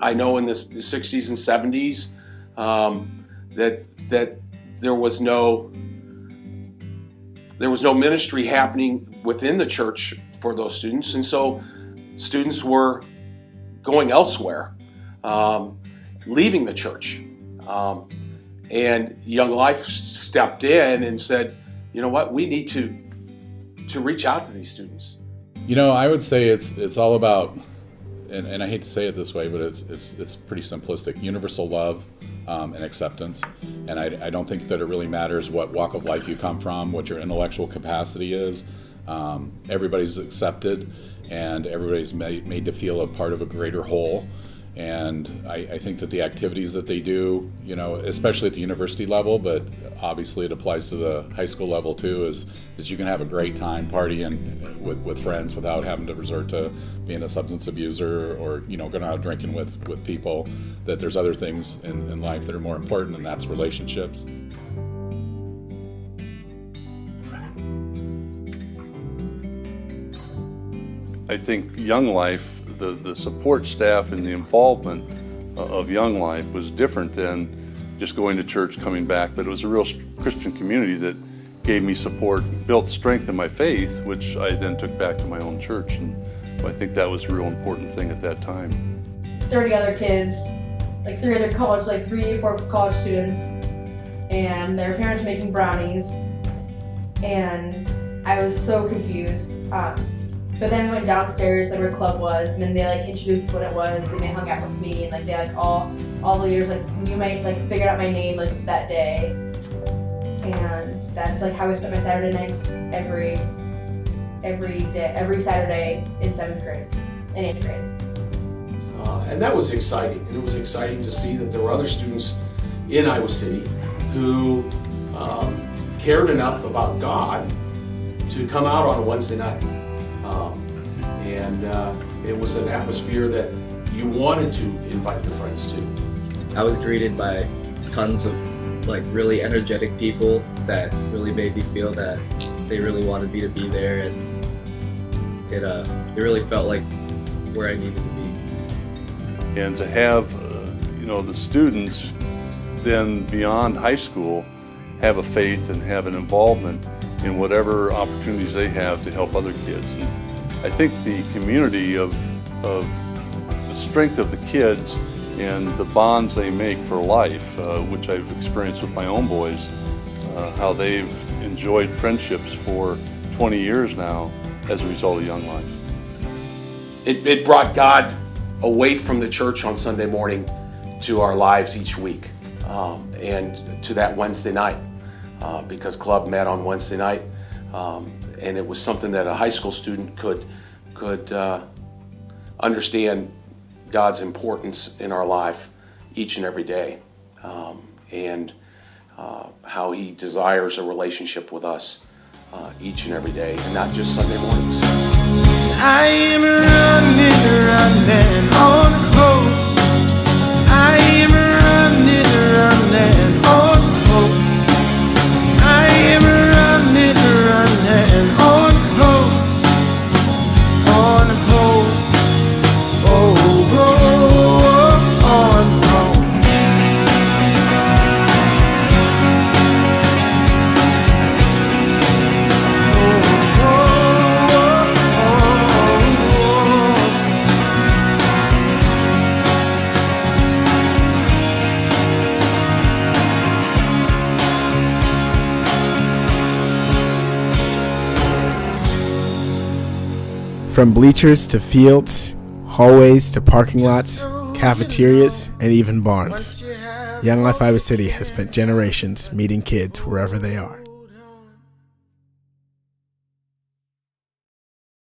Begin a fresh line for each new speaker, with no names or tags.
I know in the 60s and 70s that there was no ministry happening within the church for those students, and so students were going elsewhere, leaving the church. And Young Life stepped in and said, you know what, we need to reach out to these students.
You know, I would say it's all about, and I hate to say it this way, but it's pretty simplistic: universal love and acceptance. And I don't think that it really matters what walk of life you come from, what your intellectual capacity is. Everybody's accepted, and everybody's made to feel a part of a greater whole. And I think that the activities that they do, you know, especially at the university level, but obviously it applies to the high school level too, is that you can have a great time partying with friends without having to resort to being a substance abuser or, you know, going out drinking with people, that there's other things in life that are more important, and that's relationships.
I think Young Life, the support staff and the involvement of Young Life was different than just going to church, coming back, but it was a real Christian community that gave me support, built strength in my faith, which I then took back to my own church, and I think that was a real important thing at that time.
30 other kids, like 3 or 4 college students, and their parents making brownies, and I was so confused. But then we went downstairs, like where club was, and then they like introduced what it was, and they hung out with me, and like they like all the years like knew figured out my name like that day, and that's like how we spent my Saturday nights every Saturday in 7th grade and 8th grade.
And that was exciting, and it was exciting to see that there were other students in Iowa City who cared enough about God to come out on a Wednesday night. And it was an atmosphere that you wanted to invite your friends to.
I was greeted by tons of like really energetic people that really made me feel that they really wanted me to be there, and it really felt like where I needed to be.
And to have the students then beyond high school have a faith and have an involvement in whatever opportunities they have to help other kids. And I think the community of the strength of the kids and the bonds they make for life, which I've experienced with my own boys, how they've enjoyed friendships for 20 years now as a result of Young Life.
It brought God away from the church on Sunday morning to our lives each week, and to that Wednesday night, because club met on Wednesday night. And it was something that a high school student could understand God's importance in our life each and every day, and how He desires a relationship with us each and every day, and not just Sunday mornings.
I am running on hope. I am running on hope. I am running on hope. On hope. Oh, on hope. From bleachers to fields, hallways to parking lots, cafeterias, and even barns, Young Life Iowa City has spent generations meeting kids wherever they are.